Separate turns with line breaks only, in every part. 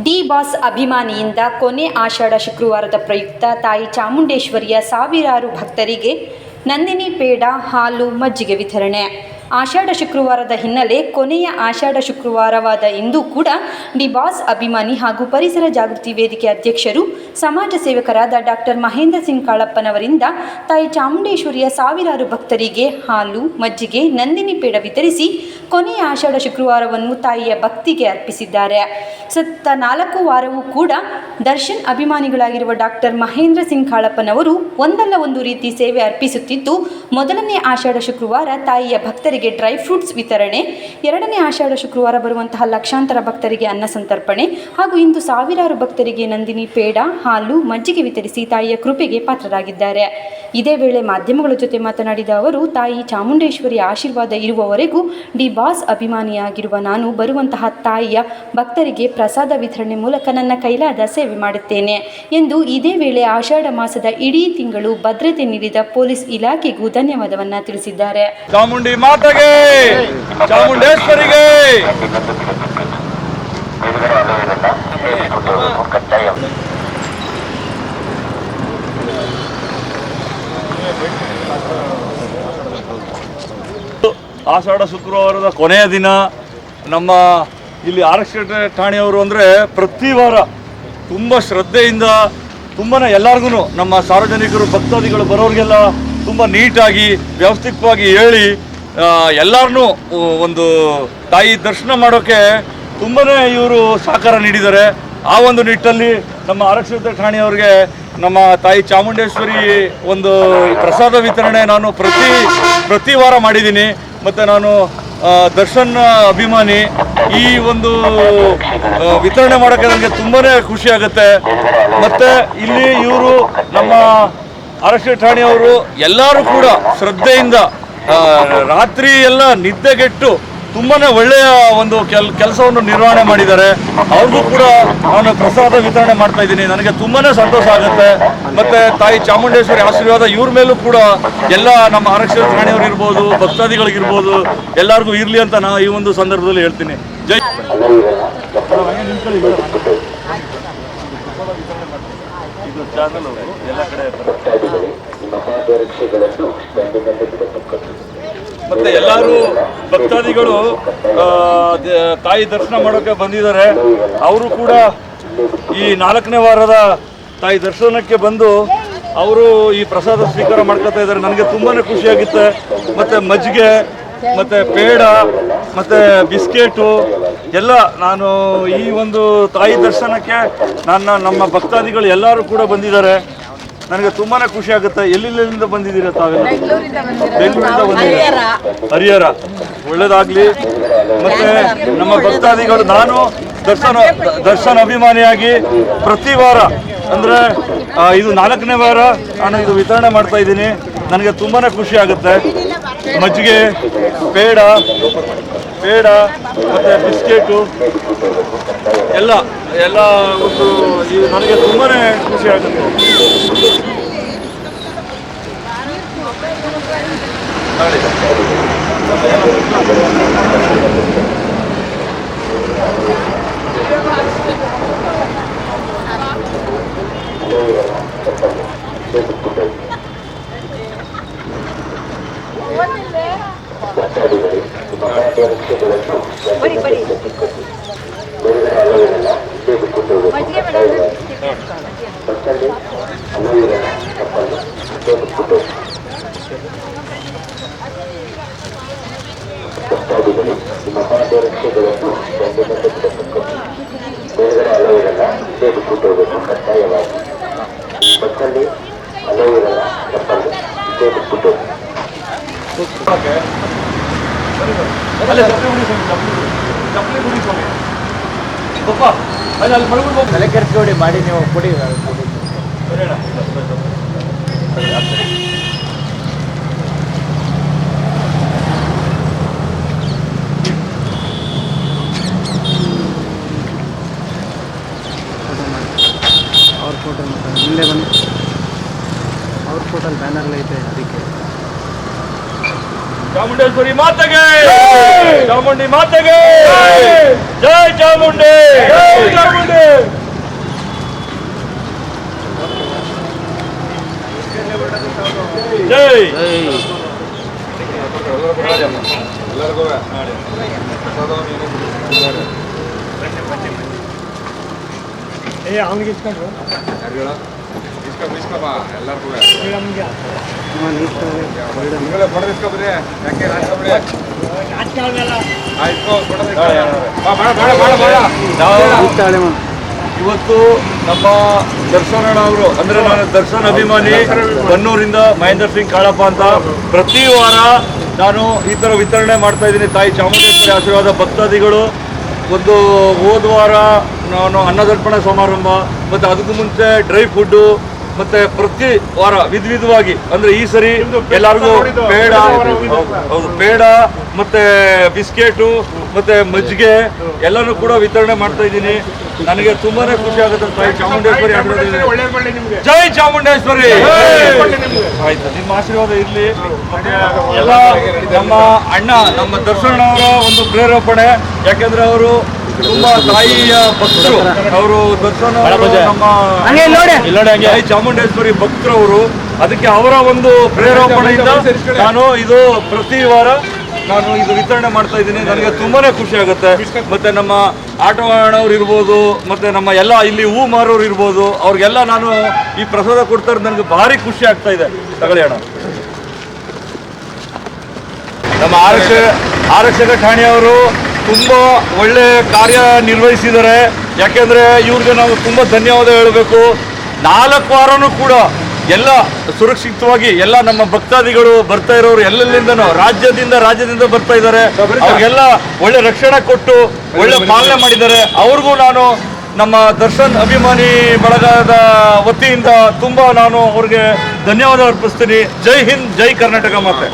D boss ಅಭಿಮಾನಿಯಿಂದ ಕೊನೆ ಆಷಾಢ ಶುಕ್ರವಾರದ ಪ್ರಯುಕ್ತ ತಾಯಿ ಚಾಮುಂಡೇಶ್ವರಿಯ ಸಾವಿರಾರು ಭಕ್ತರಿಗೆ ನಂದಿನಿ ಪೇಡ ಹಾಲು ಮಜ್ಜಿಗೆ ವಿತರಣೆ. ಆಷಾಢ ಶುಕ್ರವಾರದ ಹಿನ್ನೆಲೆ ಕೊನೆಯ ಆಷಾಢ ಶುಕ್ರವಾರವಾದ ಇಂದು ಕೂಡ ಡಿ ಬಾಸ್ ಅಭಿಮಾನಿ ಹಾಗೂ ಪರಿಸರ ಜಾಗೃತಿ ವೇದಿಕೆ ಅಧ್ಯಕ್ಷರು ಸಮಾಜ ಸೇವಕರಾದ ಡಾಕ್ಟರ್ ಮಹೇಂದ್ರ ಸಿಂಗ್ ಕಾಳಪ್ಪನವರಿಂದ ತಾಯಿ ಚಾಮುಂಡೇಶ್ವರಿಯ ಸಾವಿರಾರು ಭಕ್ತರಿಗೆ ಹಾಲು ಮಜ್ಜಿಗೆ ನಂದಿನಿ ಪೇಡ ವಿತರಿಸಿ ಕೊನೆಯ ಆಷಾಢ ಶುಕ್ರವಾರವನ್ನು ತಾಯಿಯ ಭಕ್ತಿಗೆ ಅರ್ಪಿಸಿದ್ದಾರೆ. ಸತ್ತ 4 ವಾರವೂ ಕೂಡ ದರ್ಶನ್ ಅಭಿಮಾನಿಗಳಾಗಿರುವ ಡಾಕ್ಟರ್ ಮಹೇಂದ್ರ ಸಿಂಗ್ ಕಾಳಪ್ಪನವರು ಒಂದಲ್ಲ ಒಂದು ರೀತಿ ಸೇವೆ ಅರ್ಪಿಸುತ್ತಿದ್ದು, ಮೊದಲನೇ ಆಷಾಢ ಶುಕ್ರವಾರ ತಾಯಿಯ ಭಕ್ತರಿಗೆ ಡ್ರೈ ಫ್ರೂಟ್ಸ್ ವಿತರಣೆ, 2ನೇ ಆಷಾಢ ಶುಕ್ರವಾರ ಬರುವಂತಹ ಲಕ್ಷಾಂತರ ಭಕ್ತರಿಗೆ ಅನ್ನ ಸಂತರ್ಪಣೆ ಹಾಗೂ ಇಂದು ಸಾವಿರಾರು ಭಕ್ತರಿಗೆ ನಂದಿನಿ ಪೇಡ ಹಾಲು ಮಜ್ಜಿಗೆ ವಿತರಿಸಿ ತಾಯಿಯ ಕೃಪೆಗೆ ಪಾತ್ರರಾಗಿದ್ದಾರೆ. ಇದೇ ವೇಳೆ ಮಾಧ್ಯಮಗಳ ಜೊತೆ ಮಾತನಾಡಿದ ಅವರು, ತಾಯಿ ಚಾಮುಂಡೇಶ್ವರಿ ಆಶೀರ್ವಾದ ಇರುವವರೆಗೂ ಡಿ ಬಾಸ್ ಅಭಿಮಾನಿಯಾಗಿರುವ ನಾನು ಬರುವಂತಹ ತಾಯಿಯ ಭಕ್ತರಿಗೆ ಪ್ರಸಾದ ವಿತರಣೆ ಮೂಲಕ ನನ್ನ ಕೈಲಾದ ಸೇವೆ ಮಾಡುತ್ತೇನೆ ಎಂದು ಇದೇ ವೇಳೆ ಆಷಾಢ ಮಾಸದ ಇಡೀ ತಿಂಗಳು ಭದ್ರತೆ ನೀಡಿದ ಪೊಲೀಸ್ ಇಲಾಖೆಗೂ ಧನ್ಯವಾದವನ್ನ ತಿಳಿಸಿದ್ದಾರೆ.
ಚಾಮುಂಡಿ ಮಾತೆಗೆ, ಚಾಮುಂಡೇಶ್ವರಿಗೆ. ಆಷಾಢ ಶುಕ್ರವಾರದ ಕೊನೆಯ ದಿನ ನಮ್ಮ ಇಲ್ಲಿ ಆರಕ್ಷಕ ಠಾಣೆಯವರು ಅಂದರೆ ಪ್ರತಿ ವಾರ ತುಂಬ ಶ್ರದ್ಧೆಯಿಂದ ತುಂಬಾ ಎಲ್ಲರಿಗೂ ನಮ್ಮ ಸಾರ್ವಜನಿಕರು ಭಕ್ತಾದಿಗಳು ಬರೋರಿಗೆಲ್ಲ ತುಂಬ ನೀಟಾಗಿ ವ್ಯವಸ್ಥಿತವಾಗಿ ಹೇಳಿ ಎಲ್ಲರನ್ನೂ ಒಂದು ತಾಯಿ ದರ್ಶನ ಮಾಡೋಕ್ಕೆ ತುಂಬಾ ಇವರು ಸಹಕಾರ ನೀಡಿದ್ದಾರೆ. ಆ ಒಂದು ನಿಟ್ಟಲ್ಲಿ ನಮ್ಮ ಆರಕ್ಷಕ ಠಾಣೆಯವರಿಗೆ ನಮ್ಮ ತಾಯಿ ಚಾಮುಂಡೇಶ್ವರಿ ಒಂದು ಪ್ರಸಾದ ವಿತರಣೆ ನಾನು ಪ್ರತಿ ವಾರ ಮಾಡಿದ್ದೀನಿ. ಮತ್ತು ನಾನು ದರ್ಶನ್ ಅಭಿಮಾನಿ. ಈ ಒಂದು ವಿತರಣೆ ಮಾಡೋಕ್ಕೆ ನನಗೆ ತುಂಬಾ ಖುಷಿ ಆಗುತ್ತೆ. ಮತ್ತು ಇಲ್ಲಿ ಇವರು ನಮ್ಮ ಆರಕ್ಷಕ ಠಾಣೆಯವರು ಎಲ್ಲರೂ ಕೂಡ ಶ್ರದ್ಧೆಯಿಂದ ರಾತ್ರಿ ಎಲ್ಲ ನಿದ್ದೆಗೆಟ್ಟು ತುಂಬಾ ಒಳ್ಳೆಯ ಒಂದು ಕೆಲಸವನ್ನು ನಿರ್ವಹಣೆ ಮಾಡಿದ್ದಾರೆ. ಅವ್ರಿಗೂ ಕೂಡ ನಾನು ಪ್ರಸಾದ ವಿತರಣೆ ಮಾಡ್ತಾ ಇದ್ದೀನಿ. ನನಗೆ ತುಂಬಾ ಸಂತೋಷ ಆಗುತ್ತೆ. ಮತ್ತು ತಾಯಿ ಚಾಮುಂಡೇಶ್ವರಿ ಆಶೀರ್ವಾದ ಇವ್ರ ಮೇಲೂ ಕೂಡ ಎಲ್ಲ ನಮ್ಮ ಆರಕ್ಷಕ ಠಾಣೆಯವರು ಇರ್ಬೋದು, ಭಕ್ತಾದಿಗಳಿಗಿರ್ಬೋದು, ಎಲ್ಲರಿಗೂ ಇರಲಿ ಅಂತ ನಾನು ಈ ಒಂದು ಸಂದರ್ಭದಲ್ಲಿ ಹೇಳ್ತೀನಿ. ಜೈ ಇದು ಚಾನಲ್ ಎಲ್ಲ ಕಡೆ ಮತ್ತೆ ಎಲ್ಲರೂ ಭಕ್ತಾದಿಗಳು ತಾಯಿ ದರ್ಶನ ಮಾಡೋಕ್ಕೆ ಬಂದಿದ್ದಾರೆ. ಅವರು ಕೂಡ ಈ 4ನೇ ವಾರದ ತಾಯಿ ದರ್ಶನಕ್ಕೆ ಬಂದು ಅವರು ಈ ಪ್ರಸಾದ ಸ್ವೀಕಾರ ಮಾಡ್ಕೊತಾ ಇದ್ದಾರೆ. ನನಗೆ ತುಂಬಾ ಖುಷಿಯಾಗುತ್ತೆ. ಮತ್ತು ಮಜ್ಜಿಗೆ ಮತ್ತು ಪೇಡ ಮತ್ತು ಬಿಸ್ಕೆಟು ಎಲ್ಲ ನಾನು ಈ ಒಂದು ತಾಯಿ ದರ್ಶನಕ್ಕೆ ನಮ್ಮ ಭಕ್ತಾದಿಗಳು ಎಲ್ಲರೂ ಕೂಡ ಬಂದಿದ್ದಾರೆ. ನನಗೆ ತುಂಬಾ ಖುಷಿ ಆಗುತ್ತೆ. ಎಲ್ಲಿಂದ ಬಂದಿದ್ದೀರಾ ತಾವೆಲ್ಲ? ಬೆಂಗಳೂರಿಂದ ಬಂದಿದ್ದೀರಾ? ಹರಿಹರ. ಒಳ್ಳೇದಾಗಲಿ. ಮತ್ತು ನಮ್ಮ ಭಕ್ತಾದಿಗಳು, ನಾನು ದರ್ಶನ್ ಅಭಿಮಾನಿಯಾಗಿ ಪ್ರತಿ ವಾರ ಅಂದರೆ ಇದು 4ನೇ ವಾರ ನಾನು ಇದು ವಿತರಣೆ ಮಾಡ್ತಾ ಇದ್ದೀನಿ. ನನಗೆ ತುಂಬಾ ಖುಷಿ ಆಗುತ್ತೆ. ಮಜ್ಜಿಗೆ, ಪೇಡ ಮತ್ತು ಬಿಸ್ಕೆಟು ಎಲ್ಲ ಒಂದು ಇದು ನನಗೆ ತುಂಬಾ ಖುಷಿ ಆಗುತ್ತೆ.
ತಲೆ ಕೆರ್ಸ್ಕೊಡಿ ಮಾಡಿ ನೀವು ಕೊಡಿ. ಅವ್ರ ಫೋಟೋ ಮುಂದೆ ಬನ್ನಿ. ಅವ್ರ ಫೋಟೋಲ್ಲಿ ಬ್ಯಾನರ್ಲ್ ಐತೆ, ಅದಕ್ಕೆ
ಚಾಮುಂಡೇಶ್ವರಿ ಮಾತೆಗೆ, ಚಾಮುಂಡಿ ಮಾತೆಗೆ, ಜೈ ಚಾಮುಂಡಿ, ಚಾಮುಂಡಿ. ಜೈ
ಅವನಿಗೆ ಇಸ್ಕೊಂಡ್ರು
ಇವತ್ತು ನಮ್ಮ ದರ್ಶನ್ ಅಣ್ಣ ಅವರು ಅಂದ್ರೆ ನಾನು ದರ್ಶನ್ ಅಭಿಮಾನಿ ಕಣ್ಣೂರಿಂದ ಮಹೇಂದ್ರ ಸಿಂಗ್ ಕಾಳಪ್ಪ ಅಂತ ಪ್ರತಿ ವಾರ ನಾನು ಈ ಥರ ವಿತರಣೆ ಮಾಡ್ತಾ ಇದ್ದೀನಿ. ತಾಯಿ ಚಾಮುಂಡೇಶ್ವರಿ ಆಶೀರ್ವಾದ ಭಕ್ತಾದಿಗಳು ಒಂದು ಹೋದ ವಾರ ನಾನು ಅನ್ನದರ್ಪಣೆ ಸಮಾರಂಭ ಮತ್ತು ಅದಕ್ಕೂ ಮುಂಚೆ ಡ್ರೈ ಫುಡ್ಡು ಮತ್ತೆ ಪ್ರತಿ ವಾರ ವಿಧವಾಗಿ ಅಂದ್ರೆ ಈ ಸರಿ ಎಲ್ಲರಿಗೂ ಪೇಡ, ಹೌದು ಪೇಡ ಮತ್ತೆ ಬಿಸ್ಕೆಟು ಮತ್ತೆ ಮಜ್ಜಿಗೆ ಎಲ್ಲನೂ ಕೂಡ ವಿತರಣೆ ಮಾಡ್ತಾ ಇದ್ದೀನಿ. ನನಗೆ ತುಂಬಾನೇ ಖುಷಿ ಆಗುತ್ತೆ. ತಾಯಿ ಚಾಮುಂಡೇಶ್ವರಿ ಜೈ ಚಾಮುಂಡೇಶ್ವರಿ. ಆಯ್ತು, ನಿಮ್ಮ ಆಶೀರ್ವಾದ ಇರಲಿ. ಎಲ್ಲ ನಮ್ಮ ಅಣ್ಣ ನಮ್ಮ ದರ್ಶನ್ ಅವರ ಒಂದು ಪ್ರೇರೇಪಣೆ, ಯಾಕೆಂದ್ರೆ ಅವರು ತುಂಬಾ ತಾಯಿಯ ಭಕ್ತರು. ಅವರು ದರ್ಶನ್ ಅವರು ನಮ್ಮ ತಾಯಿ ಚಾಮುಂಡೇಶ್ವರಿ ಭಕ್ತರವರು. ಅದಕ್ಕೆ ಅವರ ಒಂದು ಪ್ರೇರೇಪಣೆಯಿಂದ ನಾನು ಇದು ಪ್ರತಿ ವಾರ ನಾನು ಇದು ವಿತರಣೆ ಮಾಡ್ತಾ ಇದ್ದೀನಿ. ನನಗೆ ತುಂಬಾನೇ ಖುಷಿ ಆಗುತ್ತೆ. ಮತ್ತೆ ನಮ್ಮ ಆಟವಾಡೋರು ಇರ್ಬೋದು, ಮತ್ತೆ ನಮ್ಮ ಎಲ್ಲ ಇಲ್ಲಿ ಹೂ ಮಾರೋರು ಇರ್ಬೋದು, ಅವ್ರಿಗೆಲ್ಲ ನಾನು ಈ ಪ್ರಸಾದ ಕೊಡ್ತಾ ಇರೋದು ನನಗೆ ಭಾರಿ ಖುಷಿ ಆಗ್ತಾ ಇದೆ. ತಗೊಳ್ಳಿ ಅಣ್ಣ. ನಮ್ಮ ಆರಕ್ಷಕ ಠಾಣೆಯವರು ತುಂಬ ಒಳ್ಳೆ ಕಾರ್ಯ ನಿರ್ವಹಿಸಿದ್ದಾರೆ. ಯಾಕೆಂದರೆ ಇವ್ರಿಗೆ ನಾವು ತುಂಬ ಧನ್ಯವಾದ ಹೇಳಬೇಕು. 4 ವಾರನೂ ಕೂಡ ಎಲ್ಲ ಸುರಕ್ಷಿತವಾಗಿ ಎಲ್ಲ ನಮ್ಮ ಭಕ್ತಾದಿಗಳು ಬರ್ತಾ ಇರೋರು ಎಲ್ಲೆಲ್ಲಿಂದನೂ ರಾಜ್ಯದಿಂದ ಬರ್ತಾ ಇದ್ದಾರೆ. ಅವ್ರಿಗೆಲ್ಲ ಒಳ್ಳೆ ರಕ್ಷಣೆ ಕೊಟ್ಟು ಒಳ್ಳೆ ಪಾಲನೆ ಮಾಡಿದ್ದಾರೆ. ಅವ್ರಿಗೂ ನಾನು ನಮ್ಮ ದರ್ಶನ್ ಅಭಿಮಾನಿ ಬಳಗದ ವತಿಯಿಂದ ತುಂಬ ನಾನು ಅವ್ರಿಗೆ ಧನ್ಯವಾದ ಅರ್ಪಿಸ್ತೀನಿ. ಜೈ ಹಿಂದ್, ಜೈ ಕರ್ನಾಟಕ ಮಾತೆ.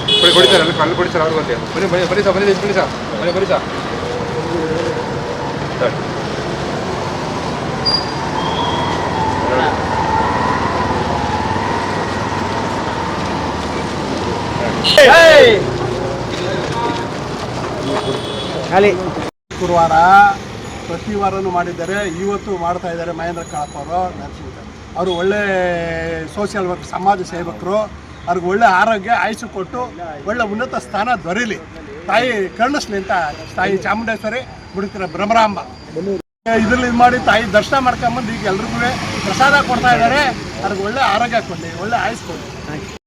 ಶುಕ್ರವಾರ ಪ್ರತಿ ವಾರನೂ ಮಾಡಿದ್ದಾರೆ, ಇವತ್ತು ಮಾಡ್ತಾ ಇದ್ದಾರೆ. ಮಹೇಂದ್ರ ಕಾಳಪ್ಪ ಅವರು ಒಳ್ಳೆ ಸೋಷಿಯಲ್ ವರ್ಕ್, ಸಮಾಜ ಸೇವಕರು. ಅವ್ರಿಗೆ ಒಳ್ಳೆ ಆರೋಗ್ಯ ಆಯುಷು ಕೊಟ್ಟು ಒಳ್ಳೆ ಉನ್ನತ ಸ್ಥಾನ ದೊರೀಲಿ, ತಾಯಿ ಕರುಣಿಸ್ಲಿ ಅಂತ ತಾಯಿ ಚಾಮುಂಡೇಶ್ವರಿ ಬಿಡ್ತಾರೆ ಭ್ರಮರಾಂಬ. ಇದ್ರಲ್ಲಿ ಮಾಡಿ ತಾಯಿ ದರ್ಶನ ಮಾಡ್ಕೊಂಬಂದು ಈಗ ಎಲ್ರಿಗೂ ಪ್ರಸಾದ ಕೊಡ್ತಾ ಇದ್ದಾರೆ. ಅವ್ರಿಗೆ ಒಳ್ಳೆ ಆರೋಗ್ಯ ಕೊಡಲಿ, ಒಳ್ಳೆ ಆಯುಷ್ ಕೊಡಲಿ.